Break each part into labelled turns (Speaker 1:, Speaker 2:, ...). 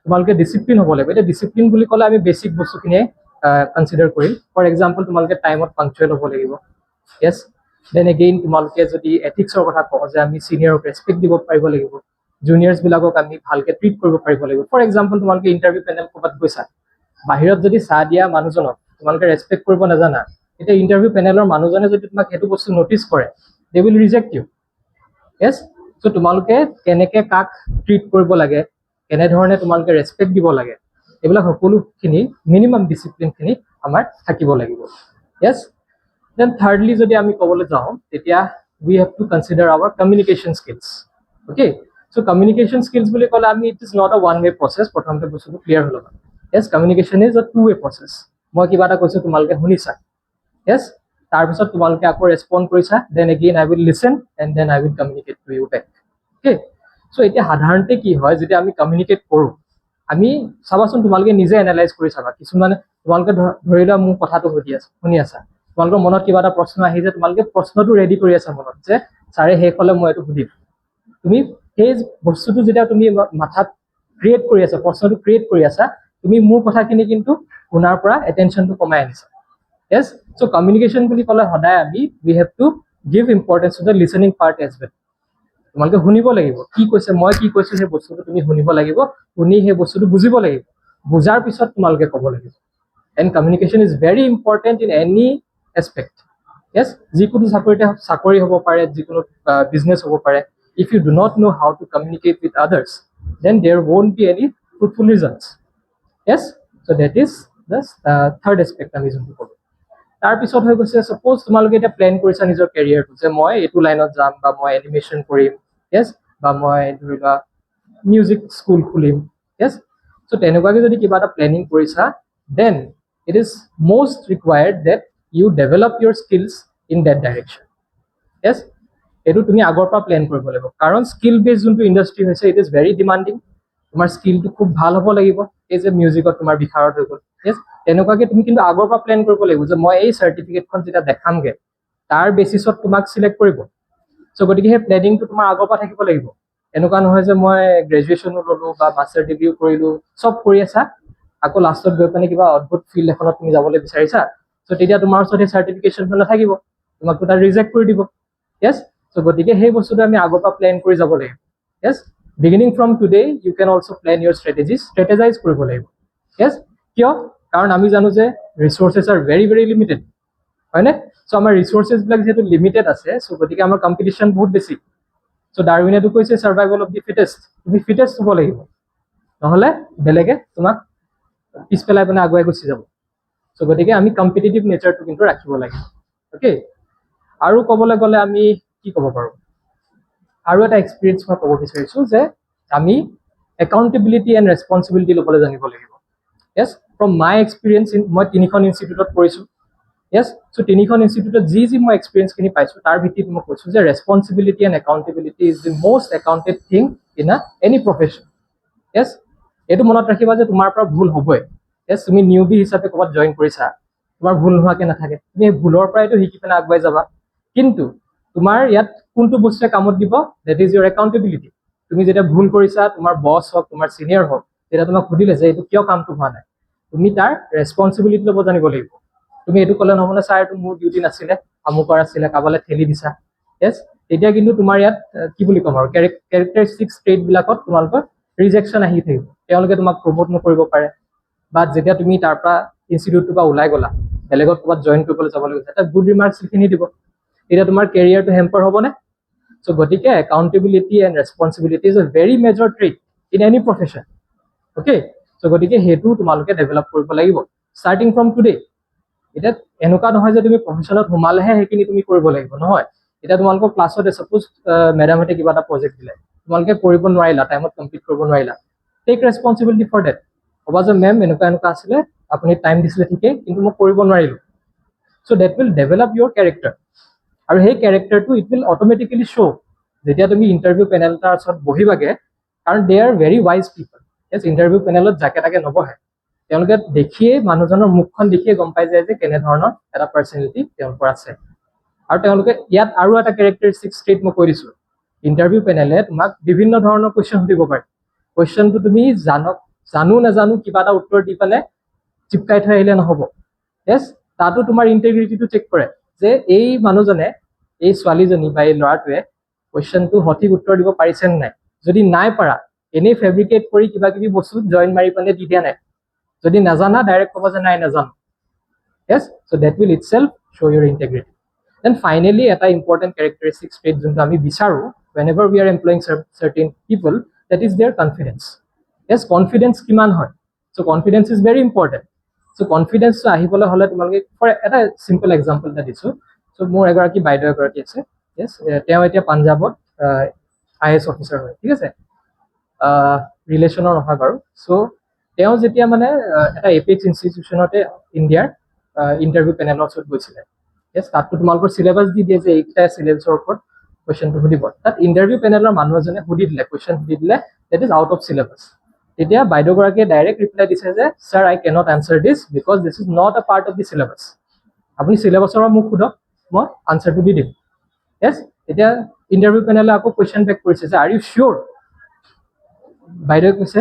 Speaker 1: তোমালোকে ডিসিপ্লিন হ'ব লাগিব। এতিয়া ডিসিপ্লিন বুলি ক'লে আমি বেসিক বস্তুখিনিয়ে কনসিডাৰ কৰিম। ফৰ এক্সাম্পল তোমালোকে টাইমত পাংচুৱেল হ'ব লাগিব। ইয়েছ। দেন এগেইন তোমালোকে যদি এথিক্সৰ কথা কওঁ যে আমি চিনিয়ৰক ৰেসপেক্ট দিব পাৰিব লাগিব, জুনিয়ৰ্ছ বিলাকক আমি ভালকে ট্ৰিট কৰিব পাৰিব লাগিব। ফৰ এক্সাম্পল তোমালোকে ইণ্টাৰভিউ পেনেল ক'ৰবাত গৈছা, বাহিৰত যদি চাহ দিয়া মানুহজনক তোমালোকে ৰেসপেক্ট কৰিব নাজানা, এতিয়া ইণ্টাৰভিউ পেনেলৰ মানুহজনে যদি তোমাক সেইটো বস্তু নটিচ কৰে, they will reject you. Yes. So' তোমালোকে কেনেকে কাক ট্ৰিট কৰিব লাগে, কেনেধৰণে তোমালোকে ৰেসপেক্ট দিব লাগে, এইবিলাক সকলোখিনি মিনিমাম ডিসিপ্লিনখিনি আমাৰ থাকিব লাগিব। ইয়েছ। দেন থাৰ্ডলি যদি আমি ক'বলৈ যাওঁ, তেতিয়া we have to consider our communication skills. Okay. So' communication skills বুলি ক'লে আমি it is not a one way process. প্ৰথমতে বস্তুটো ক্লিয়াৰ হৈ ল'বা। Yes, communication is a two way process. মই কিবা এটা কৈছোঁ, তোমালোকে শুনিছা। ইয়েছ। তাৰপিছত তোমালোকে আকৌ ৰেছপণ্ড কৰিছা, then again I will listen and then I will communicate to you back. Okay. So' এতিয়া সাধাৰণতে কি হয়, যেতিয়া আমি কমিউনিকেট কৰোঁ, আমি চাবাচোন, তোমালোকে নিজে এনালাইজ কৰি চাবা। কিছুমানে তোমালোকে ধৰি লোৱা মোৰ কথাটো শুনি আছা, তোমালোকৰ মনত কিবা এটা প্ৰশ্ন আহিছে, তোমালোকে প্ৰশ্নটো ৰেডি কৰি আছা মনত, যে ছাৰে শেষ হ'লে মই এইটো সুধিম। তুমি সেই বস্তুটো যেতিয়া তুমি মাথাত ক্ৰিয়েট কৰি আছা, প্ৰশ্নটো ক্ৰিয়েট কৰি আছা, তুমি মোৰ কথাখিনি কিন্তু শুনাৰ পৰা এটেনশ্যনটো কমাই আনিছা। ইয়েছ। চ' কমিউনিকেশ্যন বুলি ক'লে সদায় আমি we have to give importance to the listening part as well. তোমালোকে শুনিব লাগিব, কি কৈছে, মই কি কৈছোঁ সেই বস্তুটো তুমি শুনিব লাগিব, শুনি সেই বস্তুটো বুজিব লাগিব, বুজাৰ পিছত তোমালোকে ক'ব লাগিব। And communication is very important in any aspect. Yes. যিকোনো চাকৰি হ'ব পাৰে, যিকোনো বিজনেছ হ'ব পাৰে। If you do not know' how to communicate with others, then there won't be any fruitful results. Yes. So that is the third aspect আমি যোনটো কৰোঁ। তাৰপিছত হৈ গৈছে, ছাপ'জ তোমালোকে এতিয়া প্লেন কৰিছা নিজৰ কেৰিয়াৰটো, যে মই এইটো লাইনত যাম, বা মই এনিমেশ্যন কৰিম। ইয়েছ। বা মই ধৰি লোৱা মিউজিক স্কুল খুলিম। ইয়েছ। চ' তেনেকুৱাকে যদি কিবা এটা প্লেনিং কৰিছা, then it is most required that you develop your skills in that direction. Yes. এইটো তুমি আগৰ পৰা প্লেন কৰিব লাগিব, কাৰণ স্কিল বেছ যোনটো ইণ্ডাষ্ট্ৰি হৈছে, ইট ইজ ভেৰি ডিমাণ্ডিং। তোমাৰ স্কিলটো খুব ভাল হ'ব লাগিব। এই যে মিউজিকত তোমাৰ বিশাৰদ হৈ গ'ল, ইয়েছ, তেনেকুৱাকে তুমি কিন্তু আগৰ পৰা প্লেন কৰিব লাগিব, যে মই এই চাৰ্টিফিকেটখন যেতিয়া দেখামগে, তাৰ বেচিছত তোমাক চিলেক্ট কৰিব। চ' গতিকে সেই প্লেনিংটো তোমাৰ আগৰ পৰা থাকিব লাগিব। এনেকুৱা নহয় যে মই গ্ৰেজুৱেশ্যনো ল'লো বা মাষ্টাৰ ডিগ্ৰীও কৰিলো, চব কৰি আছা, আকৌ লাষ্টত গৈ পেলাই কিবা অদ্ভুত ফিল্ড এখনত তুমি যাবলৈ বিচাৰিছা, চ' তেতিয়া তোমাৰ ওচৰত সেই চাৰ্টিফিকেশ্যনখন নাথাকিব, তোমাকতো তাত ৰিজেক্ট কৰি দিব। ইয়েছ। চ' গতিকে সেই বস্তুটো আমি আগৰ পৰা প্লেন কৰি যাব লাগিব। Yes. Beginning from today you can also' plan your strategize কৰিব লাগিব। ইয়েছ। কিয়? কাৰণ আমি জানো যে resources are very very limited, হয়নে? চ' আমাৰ ৰিচোৰ্চেছবিলাক যিহেতু লিমিটেড আছে, চ' গতিকে আমাৰ কম্পিটিশ্যন বহুত বেছি। চ' ডাৰউইনেতো কৈছে চাৰ্ভাইভেল অফ দি ফিটেষ্ট। তুমি ফিটেষ্ট হ'ব লাগিব, নহ'লে বেলেগে তোমাক পিছ পেলাই পিনে আগুৱাই গুচি যাব। চ' গতিকে আমি কম্পিটিটিভ নেচাৰটো কিন্তু ৰাখিব লাগিব। অ'কে। আৰু ক'বলৈ গ'লে আমি কি ক'ব পাৰোঁ, আৰু এটা এক্সপিৰিয়েঞ্চ মই ক'ব বিচাৰিছোঁ, যে আমি একাউণ্টেবিলিটি এণ্ড ৰেছপনচিবিলিটি ল'বলৈ জানিব লাগিব। ইয়েছ। ফ্ৰম মাই এক্সপিৰিয়েঞ্চ, মই 3খন ইনষ্টিটিউটত কৰিছোঁ। ইয়েছ। চ' 3খন ইনষ্টিটিউটত যি মই এক্সপিৰিয়েঞ্চখিনি পাইছোঁ, তাৰ ভিত্তিত মই কৈছোঁ যে responsibility and accountability is the most accounted thing in any profession. Yes. এইটো মনত ৰাখিবা যে তোমাৰ পৰা ভুল হ'বই। ইয়েছ। তুমি নিউবি হিচাপে ক'ৰবাত জইন কৰিছা, তোমাৰ ভুল নোহোৱাকৈ নাথাকে, তুমি এই ভুলৰ পৰাইতো শিকি পিনে আগুৱাই যাবা। কিন্তু তোমাৰ ইয়াত কোনটো বস্তুৱে কামত দিব, দেট ইজ ইউৰ একাউণ্টেবিলিটি। তুমি যেতিয়া ভুল কৰিছা, তোমাৰ বছ হওক, তোমাৰ চিনিয়ৰ হওক, তেতিয়া তোমাক সুধিলে যে এইটো কিয় কামটো হোৱা নাই, তুমি তাৰ ৰেছপনচিবিলিটি ল'ব জানিব লাগিব। তুমি এইটো ক'লে নহ'ব, ছাৰ এইটো মোৰ ডিউটি নাছিলে, আমুকৰ আছিলে, কাৰোবালৈ ঠেলি দিছা। ইয়েছ। তেতিয়া কিন্তু তোমাৰ ইয়াত কি বুলি ক'ম আৰু, কেৰেক্টাৰিষ্টিক ষ্টেটবিলাকত তোমালোকৰ ৰিজেকশ্যন আহি থাকিব। তেওঁলোকে তোমাক প্ৰমোট নকৰিব পাৰে, বা যেতিয়া তুমি তাৰ পৰা ইনষ্টিটিউটটোৰ পৰা ওলাই গ'লা, বেলেগত ক'ৰবাত জইন কৰিবলৈ যাবলৈ গৈছা, তাত গুড ৰিমাৰ্কছ লিখি দিব, তেতিয়া তোমাৰ কেৰিয়াৰটো হেম্পাৰ হ'বনে? চ' গতিকে accountability and responsibility is a very major trait in any profession. Okay. So' গতিকে সেইটো তোমালোকে ডেভেলপ কৰিব লাগিব ষ্টাৰ্টিং ফ্ৰম টুডে। এতিয়া এনেকুৱা নহয় যে তুমি প্ৰফেশ্যনত সোমালেহে সেইখিনি তুমি কৰিব লাগিব, নহয়। এতিয়া তোমালোকৰ ক্লাছতে ছাপ'জ মেডামহঁতে কিবা এটা প্ৰজেক্ট দিলে, তোমালোকে কৰিব নোৱাৰিলা, টাইমত কমপ্লিট কৰিব নোৱাৰিলা, টেক ৰেছপনচিবিলিটি ফৰ ডেট। ক'বা যে মেম এনেকুৱা এনেকুৱা আছিলে, আপুনি টাইম দিছিলে ঠিকেই, কিন্তু মই কৰিব নোৱাৰিলোঁ। So' that will develop your character. আৰু সেই কেৰেক্টাৰটো ইট উইল অট'মেটিকেলি শ্ব' যেতিয়া তুমি ইণ্টাৰভিউ পেনেল এটাৰ ওচৰত বহিবাগে, কাৰণ they are very wise people. Yes. Interview পেনেলত যাকে তাকে নবহে, তেওঁলোকে দেখিয়েই, মানুহজনৰ মুখখন দেখিয়ে গম পাই যায় যে কেনেধৰণৰ এটা পাৰ্চনেলিটি তেওঁলোকৰ আছে। আৰু তেওঁলোকে ইয়াত আৰু এটা কেৰেক্টাৰিষ্টিক ষ্টেট মই কৈ দিছোঁ, ইণ্টাৰভিউ পেনেলে তোমাক বিভিন্ন ধৰণৰ কুৱেশ্যন সুধিব পাৰে। কুৱেশ্যনটো তুমি জানো নাজানো কিবা এটা উত্তৰ দি পেলাই চিপকাই থৈ আহিলে নহ'ব য়েছ তাতো তোমাৰ ইণ্টিগ্ৰিটিটো চেক কৰে যে এই মানুহজনে এই ছোৱালীজনী বা এই ল'ৰাটোৱে কুৱেশ্যনটো সঠিক উত্তৰ দিব পাৰিছে নে নাই যদি নাই পাৰা এনেই ফেব্ৰিকেট কৰি কিবা কিবি বস্তু জইন মাৰি পেলাই দি দিয়া নাই যদি নাজানা ডাইৰেক্ট ক'ব যে নাই নাজানো yes so' that will itself show' your integrity then finally এটা ইম্পৰ্টেণ্ট কেৰেক্টাৰিষ্টিক ট্ৰেইট যোনটো আমি বিচাৰোঁ whenever we are employing certain people that is their confidence yes confidence কিমান হয় so confidence is very important so confidence আহিবলৈ হ'লে তোমালোকে for এটা simple example এটা দিছোঁ so মোৰ এগৰাকী বাইদেউ এগৰাকী আছে yes তেওঁ এতিয়া পাঞ্জাবত IAS অফিচাৰ হয় ঠিক আছে ৰিলেশ্যনৰ নহয় বাৰু চ' তেওঁ যেতিয়া মানে এটা এপিক্স ইনষ্টিটিউশ্যনতে ইণ্ডিয়াৰ ইণ্টাৰভিউ পেনেলৰ ওচৰত গৈছিলে yes তাততো তোমালোকৰ চিলেবাছ দি দিয়ে যে এইকেইটা চিলেবাছৰ ওপৰত কুৱেশ্যনটো সুধিব তাত ইণ্টাৰভিউ পেনেলৰ মানুহ এজনে সুধি দিলে কুৱেশ্যন সুধি দিলে that is out of syllabus তেতিয়া বাইদেউগৰাকীয়ে ডাইৰেক্ট ৰিপ্লাই দিছে যে sir I cannot answer this because this is not a part of the syllabus আপুনি চিলেবাছৰ মোক সোধক মই আনচাৰটো দি দিম য়েছ এতিয়া ইণ্টাৰভিউ পেনেলে আকৌ কুৱেশ্যন বেক কৰিছে যে আৰ ইউ চিয়'ৰ বাইদেৱে কৈছে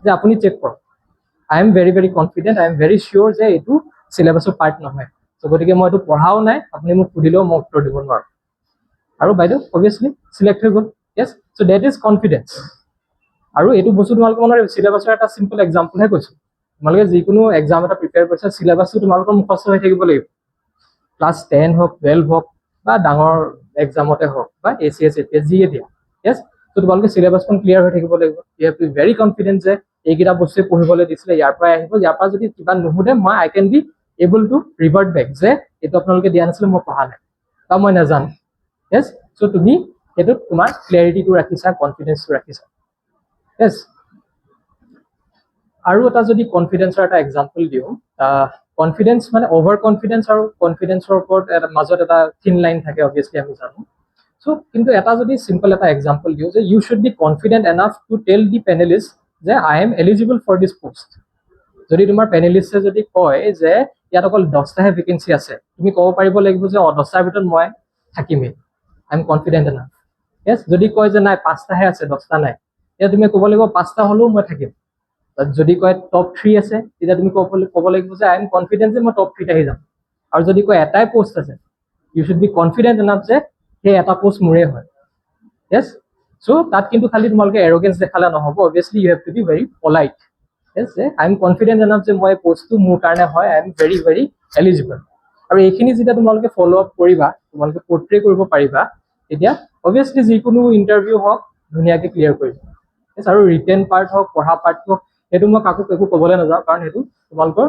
Speaker 1: যে আপুনি চেক কৰক I am very very confident I am very sure যে এইটো চিলেবাছৰ পাৰ্ট নহয় চ' গতিকে মই এইটো পঢ়াও নাই আপুনি মোক সুধিলেও মই উত্তৰ দিব নোৱাৰোঁ আৰু বাইদেউ অভিয়াছলি চিলেক্ট হৈ গ'ল য়েছ চ' ডেট ইজ কনফিডেঞ্চ আৰু এইটো বস্তু তোমালোকে মনত চিলেবাছৰ এটা চিম্পল এক্সাম্পলহে কৈছোঁ তোমালোকে যিকোনো এক্সাম এটা প্ৰিপেয়াৰ কৰিছা চিলেবাছটো তোমালোকৰ মুখস্থ হৈ থাকিব লাগিব ক্লাছ 10 হওক 12 হওক বা ডাঙৰ এক্সামতে হওক বা ACS APS যিয়ে দিয়া য়েছ চ' তোমালোকে চিলেবাছখন ক্লিয়াৰ হৈ থাকিব লাগিব you have to be very confident যে এইকেইটা বস্তুৱে পঢ়িবলৈ দিছিলে ইয়াৰ পৰাই আহিব ইয়াৰ পৰা যদি কিবা নুসুধে মই I can be able to revert back যে এইটো আপোনালোকে দিয়া নাছিলে মই পঢ়া নাই বা মই নাজানো য়েছ চ' তুমি সেইটোত তোমাৰ ক্লেৰিটিটো ৰাখিছা কনফিডেঞ্চটো ৰাখিছা য়েছ আৰু এটা যদি কনফিডেঞ্চৰ এটা এক্সাম্পল দিওঁ কনফিডেঞ্চ মানে অভাৰ কনফিডেঞ্চ আৰু কনফিডেঞ্চৰ ওপৰত এটা মাজত এটা থিন লাইন থাকে অভিয়াছলি আমি জানো চ' কিন্তু এটা যদি চিম্পল এটা এক্সাম্পল দিওঁ যে you should be confident enough to tell the panelist that I am eligible for this post যদি তোমাৰ পেনেলিষ্টে যদি কয় যে ইয়াত অকল 10টাহে ভেকেঞ্চি আছে তুমি ক'ব পাৰিব লাগিব যে 10টাৰ ভিতৰত মই থাকিমেই আই এম কনফিডেণ্ট এনাফ য়েছ যদি কয় যে নাই 5টাহে আছে 10টা নাই তেতিয়া তুমি ক'ব লাগিব 5টা হ'লেও মই থাকিম যদি কয় টপ 3 আছে তেতিয়া তুমি ক'ব লাগিব যে আই এম কনফিডেণ্ট যে মই টপ 3ত আহি যাম আৰু যদি কয় এটাই পোষ্ট আছে you should be confident enough যে সেই এটা পোষ্ট মোৰে হয় য়েছ চ' তাত কিন্তু খালি তোমালোকে এৰগেঞ্চ দেখালে নহ'ব obviously you have to be very polite yes যে আই এম কনফিডেণ্ট এনাফ যে মই পোষ্টটো মোৰ কাৰণে হয় আই এম ভেৰি ভেৰি এলিজিবল আৰু এইখিনি যেতিয়া তোমালোকে ফ'ল' আপ কৰিবা তোমালোকে পৰ্ট্ৰে কৰিব পাৰিবা তেতিয়া অভিয়াছলি যিকোনো ইণ্টাৰভিউ হওক ধুনীয়াকৈ ক্লিয়াৰ কৰিবা য়েছ আৰু ৰিটেন পাৰ্ট হওক পঢ়া পাৰ্ট হওক সেইটো মই কাকো একো ক'বলৈ নাযাওঁ কাৰণ সেইটো তোমালোকৰ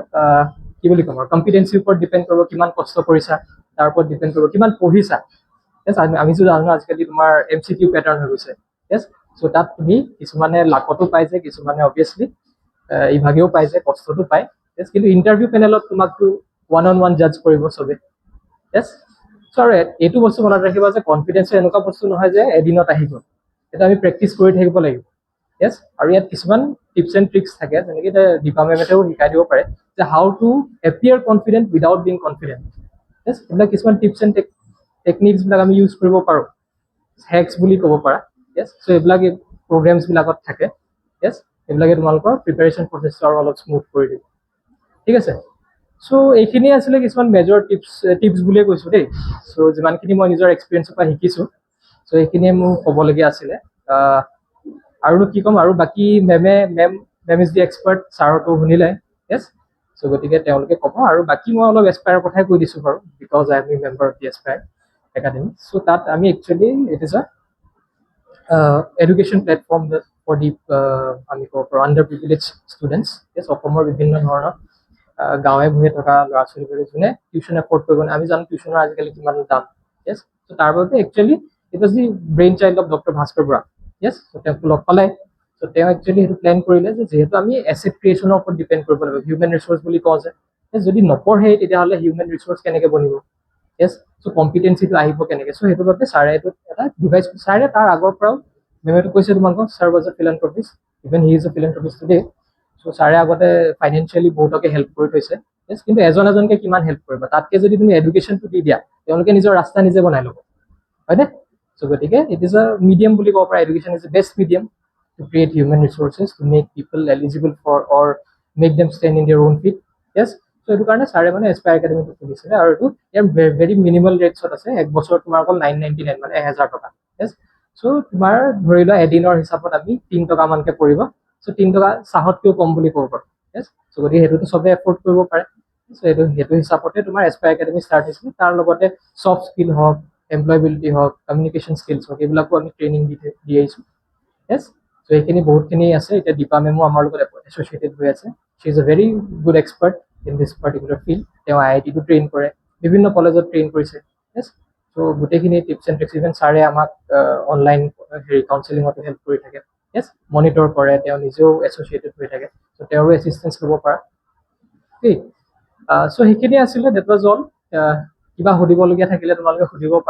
Speaker 1: কি বুলি ক'ম আৰু কম্পিটেঞ্চিৰ ওপৰত ডিপেণ্ড কৰিব কিমান কষ্ট কৰিছা তাৰ ওপৰত ডিপেণ্ড কৰিব কিমান পঢ়িছা য়েছ আমিতো জানো আজিকালি তোমাৰ MCQ পেটাৰ্ণ হৈ গৈছে য়েছ চ' তাত তুমি কিছুমানে লাকতো পাইছে কিছুমানে অভিয়াছলি ইভাগেও পাইছে কষ্টটো পায় য়েছ কিন্তু ইণ্টাৰভিউ পেনেলত তোমাকতো ওৱান জাজ কৰিব চবে য়েছ চ' আৰু এইটো বস্তু মনত ৰাখিবা যে কনফিডেঞ্চৰ এনেকুৱা বস্তু নহয় যে এদিনত আহিব সেইটো আমি প্ৰেক্টিচ কৰি থাকিব লাগিব য়েছ আৰু ইয়াত কিছুমান টিপছ এণ্ড ট্ৰিক্স থাকে যেনেকৈ দীপা মেমেতেও শিকাই দিব পাৰে যে how to appear confident without being confident yes এইবিলাক কিছুমান টিপছ এণ্ড টেকনিক্সবিলাক আমি ইউজ কৰিব পাৰোঁ হেক্স বুলি ক'ব পাৰা য়েছ চ' এইবিলাক প্ৰগ্ৰেমছবিলাকত থাকে য়েছ এইবিলাকে তোমালোকৰ প্ৰিপেৰেশ্যন প্ৰচেছটো আৰু অলপ স্মুথ কৰি দিব ঠিক আছে চ' এইখিনিয়ে আছিলে কিছুমান মেজৰ টিপছ বুলিয়ে কৈছোঁ দেই চ' যিমানখিনি মই নিজৰ এক্সপিৰিয়েঞ্চৰ পৰা শিকিছোঁ চ' এইখিনিয়ে মোৰ ক'বলগীয়া আছিলে আৰুনো কি ক'ম আৰু বাকী মেম ইজ দি এক্সপাৰ্ট ছাৰতো শুনিলে য়েছ চ' গতিকে তেওঁলোকে ক'ব আৰু বাকী মই অলপ এছপায়াৰৰ কথাই কৈ দিছোঁ বাৰু because I am a member of the Aspire academy so' তাত আমি actually it is education platform for the আমি ক'ব পাৰোঁ আণ্ডাৰ প্ৰিভিলেজ ষ্টুডেণ্টছ য়েছ অসমৰ বিভিন্ন ধৰণৰ গাঁৱে ভূঞে থকা ল'ৰা ছোৱালীবোৰে যোনে টিউশ্যন এফৰ্ড কৰিব আমি জানো টিউশ্যনৰ আজিকালি কিমান দাম য়েছ চ' তাৰ বাবে actually it was the brain child of doctor Bhaskar Bora yes so' তেওঁক লগ পালে চ' তেওঁ একচুৱেলি সেইটো প্লেন কৰিলে যে যিহেতু আমি এছেট ক্ৰিয়েশ্যনৰ ওপৰত ডিপেণ্ড কৰিব লাগিব হিউমেন ৰিচোৰ্চ বুলি কওঁ যে যদি নপঢ়ে তেতিয়াহ'লে হিউমেন ৰিচোৰ্চ কেনেকৈ বনিব য়েছ চ' কম্পিটেঞ্চিটো আহিব কেনেকৈ চ' সেইটো বাবে ছাৰে এইটোত এটা ডিভাইচ ছাৰে তাৰ আগৰ পৰাও মেমেটো কৈছে তোমালোকক sir was a philanthropist even he is a philanthropist today so' ছাৰে আগতে ফাইনেন্সিয়েলি বহুতকে হেল্প কৰি থৈছে য়েছ কিন্তু এজনকে কিমান হেল্প কৰিব তাতকৈ যদি তুমি এডুকেশ্যনটো দি দিয়া তেওঁলোকে নিজৰ ৰাস্তা নিজে বনাই ল'ব হয়নে চ' গতিকে ইট ইজ এ মিডিয়াম বুলি ক'ব পাৰা education is a best medium to create human resources to make people eligible for or make them stand in their own feet. Yes, so এইটো কাৰণে ছাৰে মানে এছপায়াৰ একাডেমিটো খুলিছিলে আৰু এইটো ইয়াৰ ভেৰি মিনিমাল ৰেটছত আছে, এক বছৰত তোমাৰ অকল 999 মানে 1000 টকা। য়েছ, চ' তোমাৰ ধৰি লোৱা এদিনৰ হিচাপত আমি 3 টকা মানকে পৰিব, চ' 3 টকা চাহতকৈও কম বুলি ক'ব পাৰোঁ। য়েছ, চ' গতিকে সেইটোতো চবে এফৰ্ড কৰিব পাৰে। চ' সেইটো হিচাপতে তোমাৰ এছপায়াৰ একাডেমি ষ্টাৰ্ট হৈছিলে। তাৰ লগতে ছফ্ট স্কিল হওক, এমপ্লয়বিলিটি হওক, কমিউনিকেশ্যন স্কিলছ হওক, এইবিলাকো আমি ট্ৰেইনিং দি আহিছোঁ। য়েছ, চ' এইখিনি বহুতখিনি আছে। এতিয়া দীপা মেমো আমাৰ লগত এছ'চিয়েটেড হৈ আছে। She is a very good expert in this particular field. তেওঁ IIT-টো ট্ৰেইন কৰে, বিভিন্ন কলেজত ট্ৰেইন কৰিছে। য়েছ, চ' গোটেইখিনি টিপছ এণ্ড ট্ৰিক্স, ইভেন ছাৰে আমাক অনলাইন কাউন্সেলিঙতো হেল্প কৰি থাকে। য়েছ, মনিটৰ কৰে, তেওঁ নিজেও এছ'চিয়েটেড হৈ থাকে, চ' তেওঁৰো এছিষ্টেঞ্চ ল'ব পাৰা। চ' সেইখিনি আছিলে, ডেট ৱাজ অল। কিবা সুধিবলগীয়া থাকিলে তোমালোকে সুধিব পাৰা।